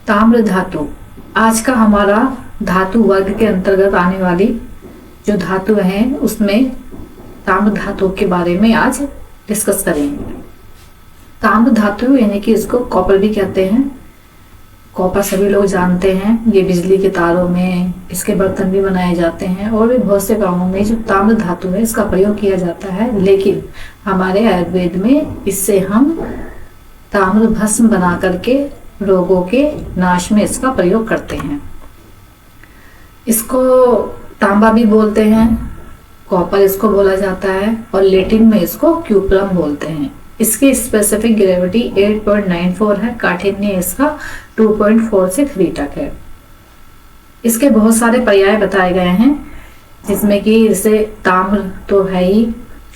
ताम्र धातु आज का हमारा धातु वर्ग के अंतर्गत आने वाली जो धातु है उसमें ताम्र धातु के बारे में आज डिस्कस करेंगे। ताम्र धातु यानी कि इसको कॉपर भी कहते हैं। कॉपर सभी लोग जानते हैं, ये बिजली के तारों में इसके बर्तन भी बनाए जाते हैं और भी बहुत से कामों में जो ताम्र धातु है इसका प्रयोग किया जाता है। लेकिन हमारे आयुर्वेद में इससे हम ताम्र भस्म बना करके रोगों के नाश में इसका प्रयोग करते हैं। इसको तांबा भी बोलते हैं, कॉपर इसको बोला जाता है और लैटिन में इसको क्यूप्रम बोलते हैं। इसकी स्पेसिफिक ग्रेविटी 8.94 है, काठिन्य इसका 2.4 से 3 तक है। इसके बहुत सारे पर्याय बताए गए हैं, जिसमें कि जैसे ताम्र तो है ही,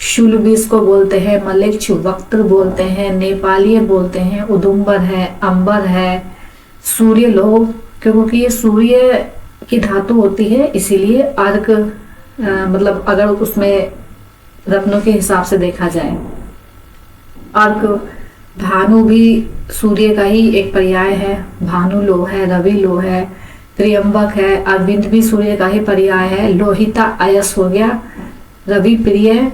शूल भी इसको बोलते हैं, मलेच्छ वक्त्र बोलते हैं, नेपालीय बोलते हैं, उदुम्बर है, अंबर है, सूर्य लोह, क्योंकि ये सूर्य की धातु होती है इसीलिए अर्क मतलब अगर उसमें रत्नों के हिसाब से देखा जाए, अर्क, भानु भी सूर्य का ही एक पर्याय है, भानु लोह है, रवि लोह है, त्र्यंबक है, अरविंद भी सूर्य का ही पर्याय है, लोहिता अयस हो गया, रवि प्रिय,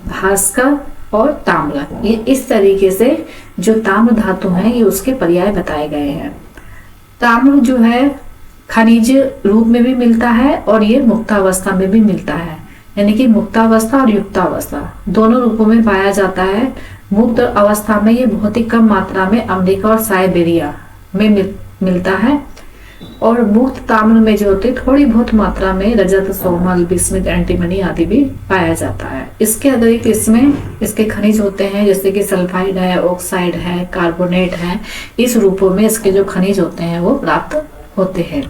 भास्कर और ताम्र। ये इस तरीके से जो ताम्र धातु है ये उसके पर्याय बताए गए हैं। ताम्र जो है खनिज रूप में भी मिलता है और ये मुक्तावस्था में भी मिलता है, यानी कि मुक्तावस्था और युक्तावस्था दोनों रूपों में पाया जाता है। मुक्त अवस्था में ये बहुत ही कम मात्रा में अमेरिका और साइबेरिया में मिलता है और मुक्त ताम्र में जो होती है थोड़ी बहुत मात्रा में रजत, सोमल, बिस्मिथ, एंटीमनी आदि भी पाया जाता है। इसके अतिरिक्त इसमें इसके खनिज होते हैं जैसे कि सल्फाइड है, ऑक्साइड है, कार्बोनेट है। इस रूपों में इसके जो खनिज होते हैं वो प्राप्त होते हैं।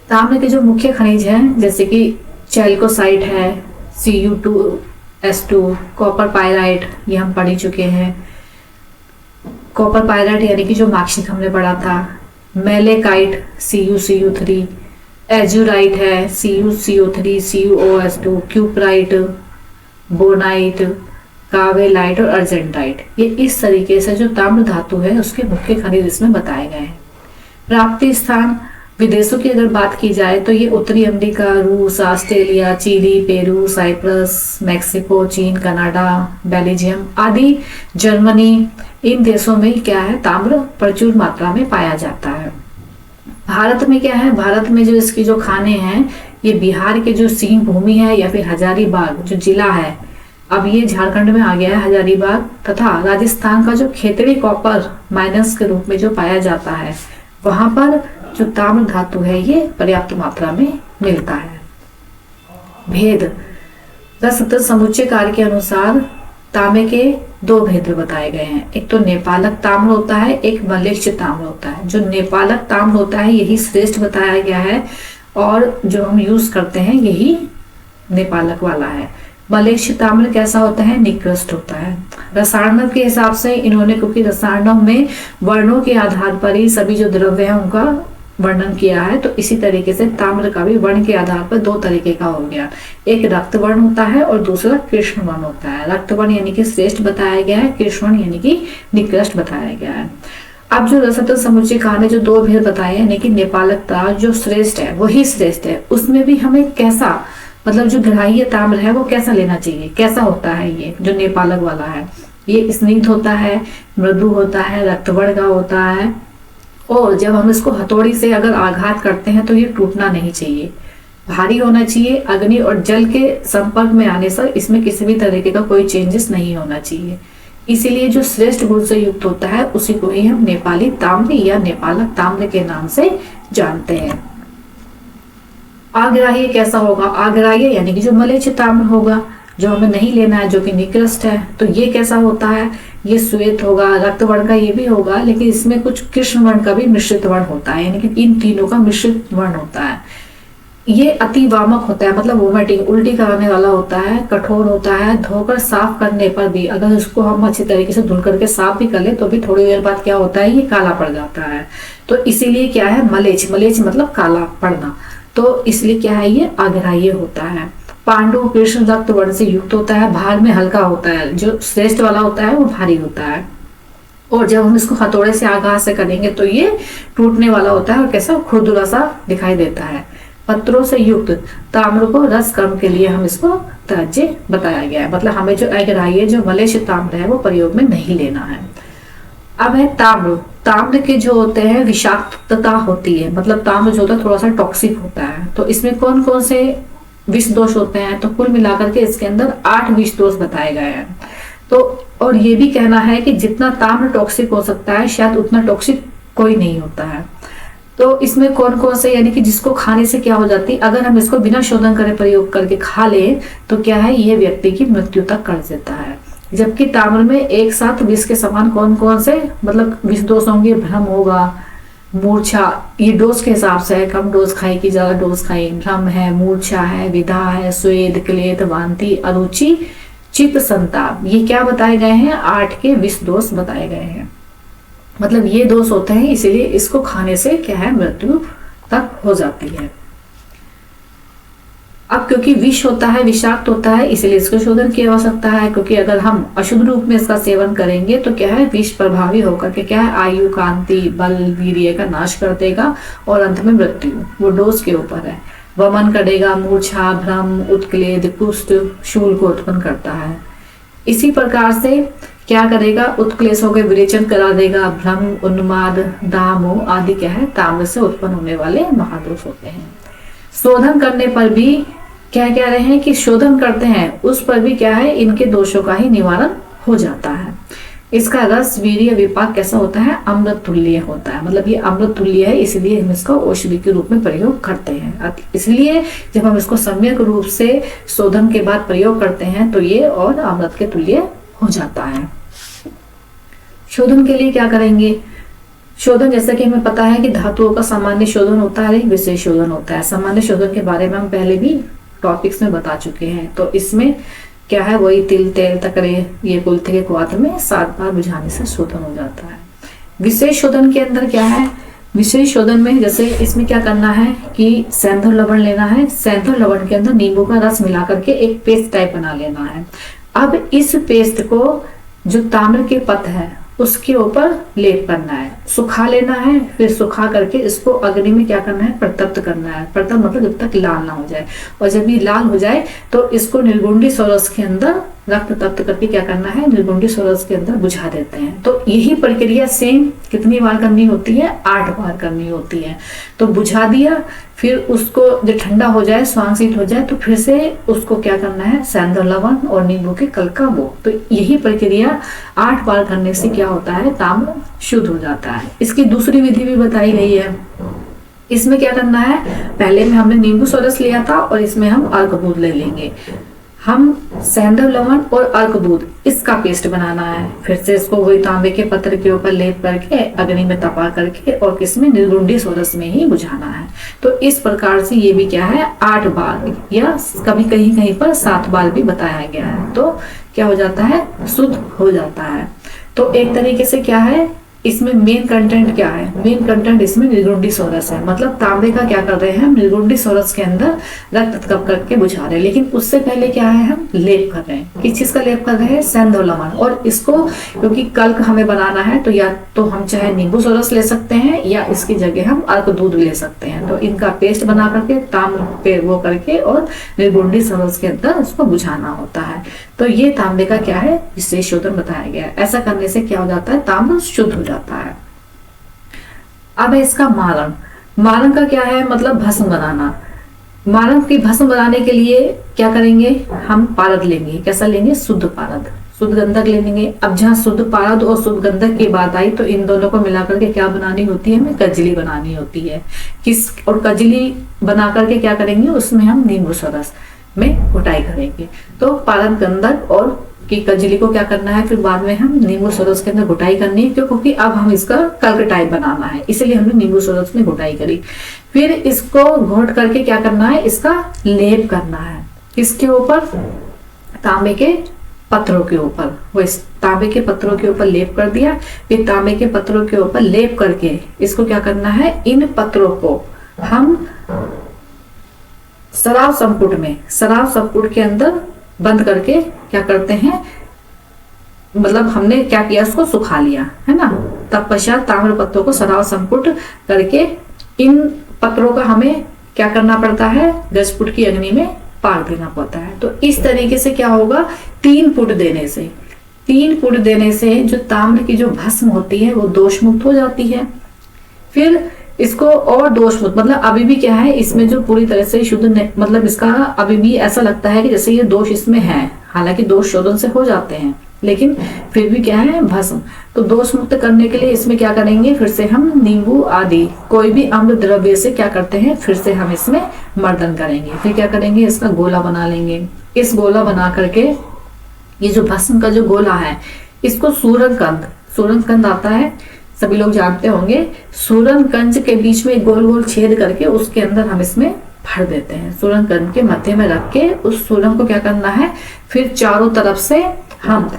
ताम्र के जो मुख्य खनिज हैं जैसे कि चैल्कोसाइट है, Cu2S2, कॉपर पायराइट, ये हम पढ़ चुके हैं। कॉपर पायराइट यानी कि जो मार्कशीट हमने पढ़ा था, मेलेकाइट CuCu3, एजुराइट है CuCO3, CuOS2, क्यूपराइट, बोनाइट, कावेलाइट और अर्जेंटाइट। ये इस तरीके से जो ताम्र धातु है उसके मुख्य खनिज इसमें बताए गए हैं। प्राप्ति स्थान विदेशों की अगर बात की जाए तो ये उत्तरी अमेरिका, रूस, Australia, Chile, Peru, Cyprus, Mexico, चीन, कनाडा, बेल्जियम आदि, जर्मनी, इन देशों में क्या है ताम्र प्रचुर मात्रा में पाया जाता है। भारत में क्या है, भारत में जो इसकी जो खाने हैं ये बिहार के जो सिंह भूमि है या फिर हजारीबाग जो जिला है, अब ये झारखंड में आ गया है हजारीबाग, तथा राजस्थान का जो खेतड़ी कॉपर माइनस के रूप में जो पाया जाता है वहां पर जो ताम्र धातु है ये पर्याप्त मात्रा में मिलता है। भेद रसतत्व समुच्चय कार्य के अनुसार तांबे के 2 भेद बताए गए हैं। एक तो नेपालक ताम्र होता है, एक मलेच्छ ताम्र होता है। जो नेपालक ताम्र होता है यही श्रेष्ठ बताया गया है और जो हम यूज करते हैं यही नेपालक वाला है। मलेच्छ ताम्र कैसा होता है, निकृष्ट होता है। रसायनों के हिसाब से इन्होंने, क्योंकि रसायनों में वर्णों के आधार पर ही सभी जो द्रव्य है उनका वर्णन किया है, तो इसी तरीके से ताम्र का भी वर्ण के आधार पर 2 तरीके का हो गया। एक रक्त वर्ण होता है और दूसरा कृष्ण वर्ण होता है। रक्त वर्ण यानी कि श्रेष्ठ बताया गया है, कृष्ण वर्ण यानी कि निकृष्ट बताया गया है। अब जो रसतत्व समुच्चय कहानी जो 2 भेद बताए यानी कि नेपालक ताम्र जो श्रेष्ठ है वही श्रेष्ठ है, उसमें भी हमें कैसा मतलब जो ग्राह्य ताम्र है वो कैसा लेना चाहिए, कैसा होता है ये जो नेपालक वाला है, ये स्निग्ध होता है, मृदु होता है, रक्तवर्ण का होता है और जब हम इसको हथौड़ी से अगर आघात करते हैं तो ये टूटना नहीं चाहिए, भारी होना चाहिए। अग्नि और जल के संपर्क में आने से इसमें किसी भी तरीके का कोई चेंजेस नहीं होना चाहिए। इसीलिए जो श्रेष्ठ गुण से युक्त होता है उसी को ही हम नेपाली ताम्र या नेपालक ताम्र के नाम से जानते हैं। आग्राह्य कैसा होगा, आग्राह्य यानी कि जो मलेच्छ ताम्र होगा जो हमें नहीं लेना है, जो कि निकृष्ट है, तो ये कैसा होता है, ये श्वेत होगा, रक्त वर्ण का ये भी होगा, लेकिन इसमें कुछ कृष्ण वर्ण का भी मिश्रित वर्ण होता है, यानी कि इन तीनों का मिश्रित वर्ण होता है। ये अति वामक होता है, मतलब वोमिटिंग उल्टी कराने वाला होता है, कठोर होता है, धोकर साफ करने पर भी अगर इसको हम अच्छी तरीके से धुल करके साफ भी कर ले तो भी थोड़ी देर बाद क्या होता है ये काला पड़ जाता है। तो इसीलिए क्या है मलेच्छ, मलेच्छ मतलब काला पड़ना, तो इसलिए क्या है ये आग्राह्य होता है। पांडु कृष्ण रक्त वर्ण से युक्त होता है, भार में हल्का होता है, जो श्रेष्ठ वाला होता है वो भारी होता है। और जब हम इसको हथौड़े से आघात से करेंगे तो ये टूटने वाला होता है और कैसा खुरदुरा सा दिखाई देता है। पत्रों से युक्त ताम्र को रस कर्म के लिए हम इसको त्याज्य बताया गया है, मतलब हमें जो अग्राह्य जो मलेच्छ ताम्र है वो प्रयोग में नहीं लेना है। अब है ताम्र। ताम्र के जो होते हैं विषाक्तता होती है, मतलब ताम्र जो होता है थोड़ा सा टॉक्सिक होता है। तो इसमें कौन कौन से विष दोष होते हैं, तो कुल मिलाकर के इसके अंदर 8 विष दोष बताए गए हैं। तो और ये भी कहना है कि जितना ताम्र टॉक्सिक हो सकता है शायद उतना टॉक्सिक कोई नहीं होता है। तो इसमें कौन कौन से, यानी कि जिसको खाने से क्या हो जाती, अगर हम इसको बिना शोधन करे प्रयोग करके खा लें तो क्या है, ये व्यक्ति की मृत्यु तक कर देता है। जबकि ताम्र में एक साथ विष के समान कौन कौन से मतलब विष दोष होंगे, भ्रम होगा, मूर्छा, ये डोज के हिसाब से है, कम डोज खाई कि ज्यादा डोज खाई, भ्रम है, मूर्छा है, विधा है, स्वेद, क्लेद, वांति, अरुचि, चित्त संताप, ये क्या बताए गए हैं, 8 के विष दोष बताए गए हैं। मतलब ये दोष होते हैं, इसीलिए इसको खाने से क्या है, मृत्यु तक हो जाती है। अब क्योंकि विष होता है, विषाक्त होता है, इसलिए इसको शोधन की आवश्यकता है, क्योंकि अगर हम अशुद्ध रूप में इसका सेवन करेंगे तो क्या है, विष प्रभावी होकर के क्या है, आयु, कांति, बल, वीर्य का नाश कर देगा और अंत में मृत्यु वो डोज के ऊपर है। वमन करेगा, मूर्छा, भ्रम, उत्क्लेद, कुष्ठ, शूल को उत्पन्न करता है। इसी प्रकार से क्या करेगा, उत्क्लेश होकर विरेचन करा देगा, भ्रम, उन्माद, दामो आदि क्या है, ताम्र से उत्पन्न होने वाले महादोष होते हैं। शोधन करने पर भी क्या कह रहे हैं कि शोधन करते हैं उस पर भी क्या है, इनके दोषों का ही निवारण हो जाता है। इसका रस, वीर्य, विपाक कैसा होता है, अमृत तुल्य होता है, मतलब ये अमृत तुल्य है, इसलिए हम इसको औषधि के रूप में प्रयोग करते हैं। इसलिए जब हम इसको सम्यक रूप से शोधन के बाद प्रयोग करते हैं तो ये और अमृत के तुल्य हो जाता है। शोधन के लिए क्या करेंगे, शोधन जैसा कि हमें पता है कि धातुओं का सामान्य शोधन होता है, विशेष शोधन होता है। सामान्य शोधन के बारे में हम पहले भी टॉपिक्स में बता चुके हैं। तो इसमें क्या है, वही तिल, तेल, तकरे, ये कुलथे के क्वाथ में 7 बार बुझाने से शोधन हो जाता है। विशेष शोधन के अंदर क्या है, विशेष शोधन में जैसे इसमें क्या करना है कि सैंधव लवण लेना है, सैंधव लवण के अंदर नींबू का रस मिला करके एक पेस्ट टाइप बना लेना है। अब इस पेस्ट को जो ताम्र के पत्थ है उसके ऊपर लेप करना है, सुखा लेना है, फिर सुखा करके इसको अग्नि में क्या करना है, प्रतप्त करना है। प्रतप्त मतलब जब तक लाल ना हो जाए, और जब ये लाल हो जाए तो इसको निर्गुंडी सोरस के अंदर रक्त तप्त करके क्या करना है, निर्गुंडी सोरस के अंदर बुझा देते हैं। तो यही प्रक्रिया सेम कितनी बार करनी होती है, 8 बार करनी होती है। तो बुझा दिया, फिर उसको जब ठंडा हो जाए, स्वांगशीत हो जाए, तो फिर से उसको क्या करना है, सैंधव लवण और नींबू के कल का वो। तो यही प्रक्रिया 8 बार करने से क्या होता है, ताम्र शुद्ध हो जाता है। इसकी दूसरी विधि भी बताई गई है। इसमें क्या करना है, पहले में हमने नींबू सोरस लिया था और इसमें हम अर्कबूद ले लेंगे। हम सैंधव लवण और अर्कबूद इसका पेस्ट बनाना है। फिर से इसको वही तांबे के पत्र के ऊपर लेप करके अग्नि में तपा करके और किसमें, निर्गुंडी सोरस में ही बुझाना है। तो इस प्रकार से ये भी क्या है, 8 बार या कभी कहीं कहीं पर 7 बार भी बताया गया है। तो क्या हो जाता है, शुद्ध हो जाता है। तो एक तरीके से क्या है, इसमें मेन कंटेंट क्या है, मेन कंटेंट इसमें निर्गुंडी सोरस है। मतलब तांबे का क्या कर रहे हैं, हम निर्गुंडी सोरस के अंदर रक्त तप करके बुझा रहे हैं। लेकिन उससे पहले क्या है, हम लेप कर रहे हैं। किस चीज का लेप कर रहे हैं, सैंधव लवण। और इसको क्योंकि कल्क हमें बनाना है तो या तो हम चाहे नींबू सोरस ले सकते हैं या इसकी जगह हम अर्क दूध ले सकते हैं। तो इनका पेस्ट बना करके तांबे पे वो करके और निर्गुंडी सोरस के अंदर उसको बुझाना होता है। तो ये तांबे का क्या है, विशेष शोधन बताया गया है। ऐसा करने से क्या हो जाता है, तांबा शुद्ध हो जाता है। अब है इसका मारण। मारण का क्या है, मतलब भस्म बनाना। मारण की भस्म बनाने के लिए क्या करेंगे, हम पारद लेंगे। कैसा लेंगे, शुद्ध पारद, शुद्ध गंधक ले लेंगे। अब जहाँ शुद्ध पारद और शुद्ध गंधक की बात आई तो इन दोनों को मिलाकर के क्या बनानी होती है, हमें कजली बनानी होती है। किस और कजली बना करके क्या करेंगे, उसमें हम नींबू सोरस में घुटाई करेंगे। तो पारद, गंधक और की कजली को क्या करना है, फिर बाद में हम नींबू सोरस के अंदर घुटाई करनी है। क्यों, क्योंकि अब हम इसका कल्क टाइप बनाना है, इसलिए हमने नींबू सोरस में घुटाई करी। फिर इसको घोट करके क्या करना है, इसका लेप करना है। किसके ऊपर, तांबे के पत्थरों के ऊपर। वो इस तांबे के पत्थरों के ऊपर लेप कर दिया। फिर तांबे के पत्थरों के ऊपर लेप करके इसको क्या करना है, इन पत्थरों को हम शराब संपुट में, शराब संपुट के अंदर बंद करके क्या करते हैं, मतलब हमने क्या किया, उसको सुखा लिया है ना। तत्पश्चात ताम्र पत्रों को सराव संपुट करके इन पत्रों का हमें क्या करना पड़ता है, गजपुट की अग्नि में पार देना पड़ता है। तो इस तरीके से क्या होगा, 3 पुट देने से जो ताम्र की जो भस्म होती है वो दोष मुक्त हो जाती है। फिर इसको और दोष मुक्त मतलब अभी भी क्या है, इसमें जो पूरी तरह से शुद्ध मतलब इसका अभी भी ऐसा लगता है कि जैसे ये दोष इसमें है, हालांकि दोष शोधन से हो जाते हैं, लेकिन फिर भी क्या है, भस्म। तो दोष मुक्त करने के लिए इसमें क्या करेंगे, फिर से हम नींबू आदि कोई भी अम्ल द्रव्य से क्या करते हैं, फिर से हम इसमें मर्दन करेंगे। फिर क्या करेंगे, इसका गोला बना लेंगे। इस गोला बना करके ये जो भस्म का जो गोला है, इसको सूरनकंद आता है, सभी लोग जानते होंगे। सूरनकंज के बीच में गोल गोल छेद करके उसके अंदर हम इसमें भर देते हैं। सूरनकंद के मध्य में रख के उस सूरन को क्या करना है, फिर चारों तरफ से हम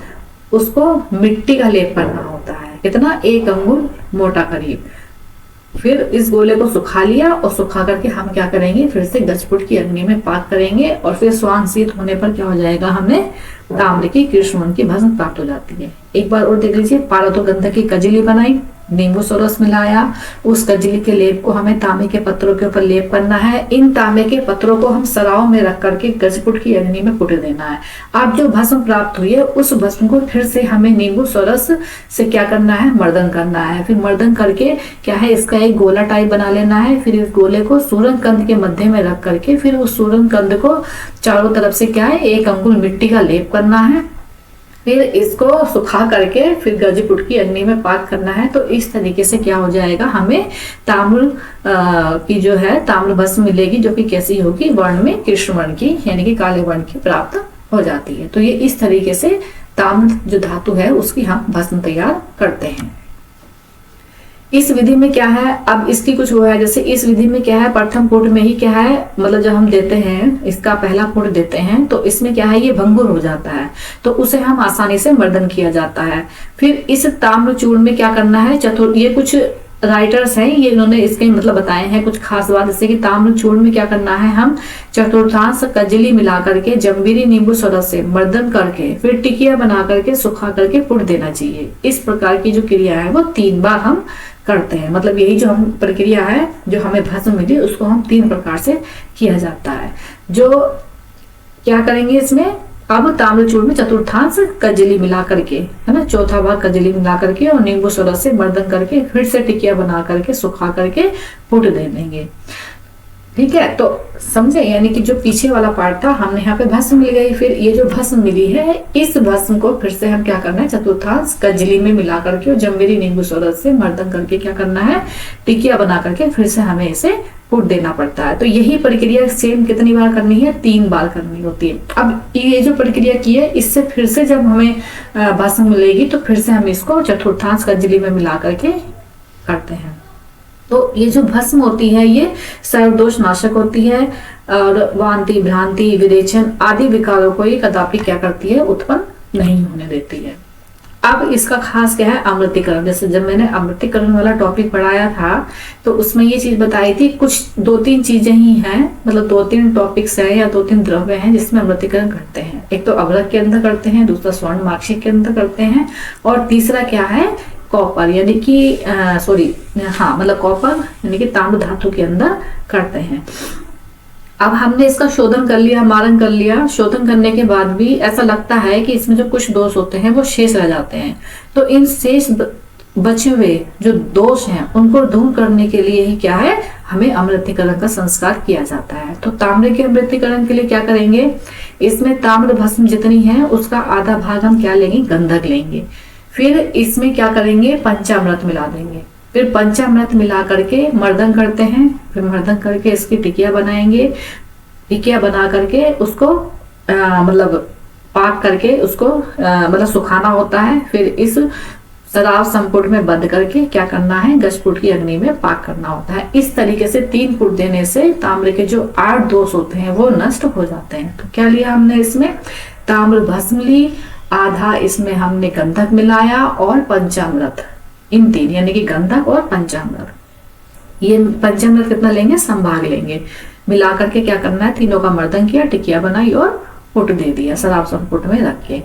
उसको मिट्टी का लेप करना होता है। कितना, 1 अंगुल मोटा करीब। फिर इस गोले को सुखा लिया और सुखा करके हम क्या करेंगे, फिर से गजपुट की अग्नि में पाक करेंगे और फिर स्वांग शीत होने पर क्या हो जाएगा, हमें ताम्र की कृष्णवन की भस्म प्राप्त हो जाती है। एक बार और देख लीजिए, पारदो गंधक की कजली बनाई, नींबू सोरस मिलाया, उस कजली के लेप को हमें तांबे के पत्रों के ऊपर लेप करना है। इन तांबे के पत्रों को हम सराव में रख करके गजपुट की अग्नि में पुट देना है। अब जो भस्म प्राप्त हुई है उस भस्म को फिर से हमें नींबू सोरस से क्या करना है, मर्दन करना है। फिर मर्दन करके क्या है, इसका एक गोला टाइप बना लेना है। फिर इस गोले को सूरनकंद के मध्य में रख करके फिर उस सूरनकंद को चारों तरफ से क्या है, 1 अंगुल मिट्टी का लेप करना है। फिर इसको सुखा करके फिर गजपुट की अग्नि में पाक करना है। तो इस तरीके से क्या हो जाएगा, हमें ताम्र की जो है ताम्र भस्म मिलेगी, जो कि कैसी होगी, वर्ण में कृष्ण वर्ण की यानी कि काले वर्ण की प्राप्त हो जाती है। तो ये इस तरीके से ताम्र जो धातु है उसकी हम भस्म तैयार करते हैं। इस विधि में क्या है, अब इसकी कुछ वो है, जैसे इस विधि में क्या है, प्रथम पुट में ही क्या है, मतलब जब हम देते हैं इसका पहला पुट देते हैं तो इसमें क्या है, ये भंगुर हो जाता है, तो उसे हम आसानी से मर्दन किया जाता है। फिर इस ताम्र चूर्ण में क्या करना है, ये कुछ राइटर्स हैं, ये इन्होंने इसके मतलब बताए हैं कुछ खास बात, जैसे कि ताम्र चूर्ण में क्या करना है, हम चतुर्थांश कजली मिला करके जम्बीरी नींबू सोरस से मर्दन करके फिर टिकिया बना करके सुखा करके पुट देना चाहिए। इस प्रकार की जो क्रिया है वो 3 बार हम करते हैं। मतलब यही जो हम प्रक्रिया है, जो हमें भस्म मिली, उसको हम 3 प्रकार से किया जाता है। जो क्या करेंगे इसमें, अब ताम्रचूर्ण में चतुर्थांश कजली मिला करके, है ना, चौथा भाग कजली मिला करके और नींबू सोरस से मर्दन करके फिर से टिकिया बना करके सुखा करके पुट दे देंगे। ठीक है, तो समझे, यानी कि जो पीछे वाला पार्ट था हमने यहाँ पे भस्म मिल गई। फिर ये जो भस्म मिली है, इस भस्म को फिर से हम क्या करना है, चतुर्थांश कजली में मिला करके और जम्बीरी नींबू सोरस से मर्दन करके क्या करना है, टिकिया बना करके फिर से हमें इसे पुट देना पड़ता है। तो यही प्रक्रिया सेम कितनी बार करनी है, 3 बार करनी होती है। अब ये जो प्रक्रिया की है, इससे फिर से जब हमें भस्म मिलेगी तो फिर से हम इसको चतुर्थांश कजली में मिला करके करते हैं। तो ये जो भस्म होती है ये सर्वदोष नाशक होती है और वांति, भ्रांति, विरेचन आदि विकारों को ये कदापि क्या करती है, उत्पन्न नहीं होने देती है। अब इसका खास क्या है, अमृतीकरण। जैसे जब मैंने अमृतीकरण वाला टॉपिक पढ़ाया था तो उसमें ये चीज बताई थी, कुछ 2-3 चीजें ही हैं, मतलब 2-3 टॉपिक्स है या 2-3 द्रव्य हैं जिसमें अमृतीकरण करते हैं। एक तो अभ्रक के अंदर करते हैं, दूसरा स्वर्ण माक्षिक के अंदर करते हैं और तीसरा क्या है, कॉपर यानी कि मतलब कॉपर यानी कि ताम्र धातु के अंदर करते हैं। अब हमने इसका शोधन कर लिया, मारन कर लिया। शोधन करने के बाद भी ऐसा लगता है कि इसमें जो कुछ दोष होते हैं वो शेष रह जाते हैं, तो इन शेष बचे हुए जो दोष हैं उनको दूर करने के लिए ही क्या है, हमें अमृतीकरण का संस्कार किया जाता है। तो ताम्र के अमृतीकरण के लिए क्या करेंगे, इसमें ताम्र भस्म जितनी है उसका आधा भाग हम क्या लेंगे, गंधक लेंगे। फिर इसमें क्या करेंगे, पंचामृत मिला देंगे। फिर पंचामृत मिला करके मर्दन करते हैं, फिर मर्दन करके इसकी टिकिया बनाएंगे। टिकिया बना करके उसको मतलब पाक करके उसको मतलब सुखाना होता है। फिर इस शराब संपुट में बंद करके क्या करना है, गजपुट की अग्नि में पाक करना होता है। इस तरीके से 3 पुट देने से ताम्र के जो 8 दोष होते हैं वो नष्ट हो जाते हैं। तो क्या लिया हमने इसमें, ताम्र भस्म ली, आधा इसमें हमने गंधक मिलाया और पंचामृत, इन 3 यानी कि गंधक और पंचामृत। ये पंचामृत कितना लेंगे, संभाग लेंगे। मिला करके क्या करना है, तीनों का मर्दन किया, टिकिया बनाई और पुट दे दिया शराब संपुट में रख के।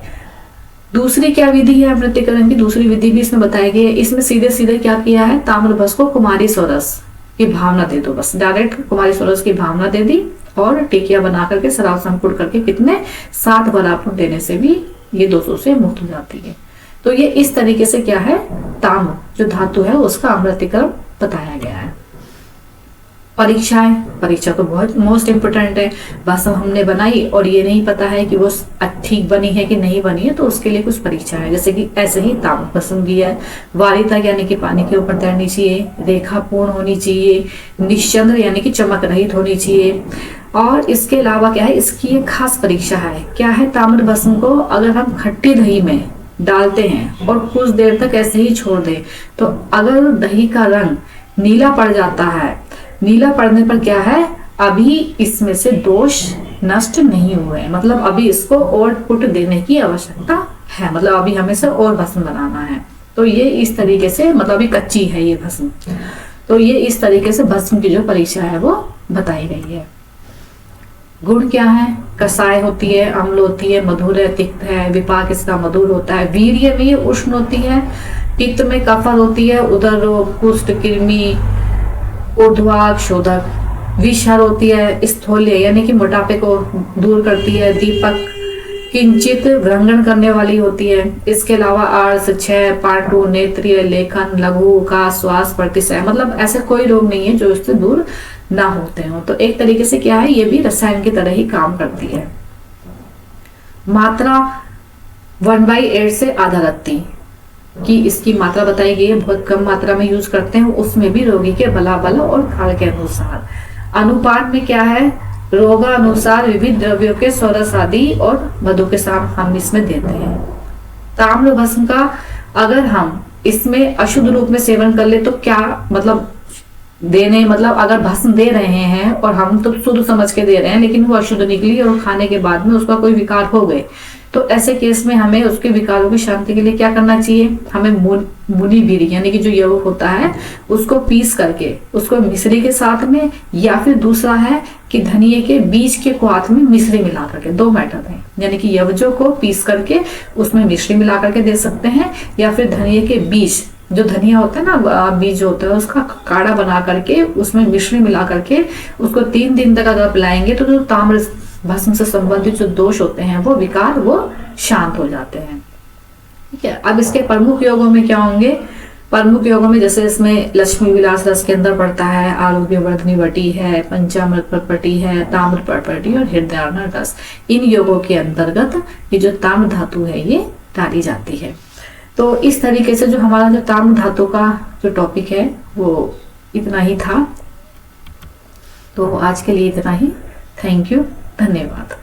दूसरी क्या विधि है अमृतीकरण की, दूसरी विधि भी इसमें बताई गई है। इसमें सीधे सीधे क्या किया है, ताम्रभस्म को कुमारी सोरस की भावना दे दो, बस डायरेक्ट कुमारी सोरस की भावना दे दी और टिकिया बना करके शराब संपूर्ण करके कितने 7 बराबर देने से भी ये दोषों से मुक्त हो जाती है। तो ये इस तरीके से क्या है, ताम्र जो धातु है उसका अमृतीकरण बताया गया है। परीक्षाएं, परीक्षा तो बहुत मोस्ट इंपोर्टेंट है। भस्म हमने बनाई और ये नहीं पता है कि वो ठीक बनी है कि नहीं बनी है, तो उसके लिए कुछ परीक्षा है। जैसे कि ऐसे ही ताम्र भस्म भी है, वारिता यानी कि पानी के ऊपर तैरनी चाहिए, रेखा पूर्ण होनी चाहिए, निश्चंद्र यानी कि चमक रहित होनी चाहिए। और इसके अलावा क्या है, इसकी एक खास परीक्षा है, क्या है, ताम्र भस्म को अगर हम खट्टी दही में डालते हैं और कुछ देर तक ऐसे ही छोड़ दें, तो अगर दही का रंग नीला पड़ जाता है, नीला पड़ने पर क्या है, अभी इसमें से दोष नष्ट नहीं हुए, मतलब अभी इसको और पुट देने की आवश्यकता है, मतलब अभी हमें से और भस्म बनाना है। तो ये इस तरीके से, मतलब अभी कच्ची है ये भस्म, तो ये इस तरीके से भस्म की जो परीक्षा है वो बताई गई है। गुण क्या है, कसाय होती है, अम्ल होती है, मधुर है, तिक्त है, विपाक इसका मधुर होता है, वीर्य में ये उष्ण होती है, पित्त में कफर होती है, उदर रोग, कुष्ठ, कृमि, ऊर्ध्वाक शोधक, विषहर होती है, स्थूल्य यानी कि मोटापे को दूर करती है, दीपक किंचित व्रंगण करने वाली होती है। इसके अलावा आर्स, क्षय, पांडु, नेत्रीय, लेखन, लघु का, श्वास, प्रतिशय, मतलब ऐसे कोई रोग नहीं है जो इससे दूर ना होते हो। तो एक तरीके से क्या है, ये भी रसायन की तरह ही काम करती है। मात्रा 1/8 से आधा रत्ती कि इसकी मात्रा बताई गई है, बहुत कम मात्रा में यूज करते हैं, उसमें भी रोगी के बलाबल और काल के अनुसार। अनुपात में क्या है, रोगानुसार विविध द्रव्यों के सोरस आदि और मधु के साथ हम इसमें देते हैं। ताम्र भस्म का अगर हम इसमें अशुद्ध रूप में सेवन कर ले तो क्या मतलब देने, मतलब अगर भस्म दे रहे हैं और हम तो शुद्ध समझ के दे रहे हैं लेकिन वो अशुद्ध निकली और खाने के बाद में उसका कोई विकार हो गए, तो ऐसे केस में हमें उसके विकारों की शांति के लिए क्या करना चाहिए, हमें मुनि बीरी यानी कि जो यवक होता है उसको पीस करके उसको मिश्री के साथ में, या फिर दूसरा है कि धनिये के बीज के क्वाथ में मिश्री मिला करके, 2 मेथड है, यानी कि यवजों को पीस करके उसमें मिश्री मिला करके दे सकते हैं, या फिर धनिये के बीज, जो धनिया होता है ना बीज होता है उसका काढ़ा बना करके उसमें मिश्री मिला करके उसको 3 दिन तक अगर पिलाएंगे तो जो ताम्र भस्म से संबंधित जो दोष होते हैं वो विकार वो शांत हो जाते हैं। ठीक है, अब इसके प्रमुख योगों में क्या होंगे, प्रमुख योगों में जैसे इसमें लक्ष्मी विलास रस के अंदर पड़ता है, आरोग्य वर्धनी वटी है, पंचामृत पर्पटी है, ताम्र पर्पटी और हृदयार्णव रस, इन योगों के अंतर्गत ये जो ताम्र धातु है ये डाली जाती है। तो इस तरीके से जो हमारा जो ताम्र धातु का जो टॉपिक है वो इतना ही था। तो आज के लिए इतना ही। थैंक यू, धन्यवाद।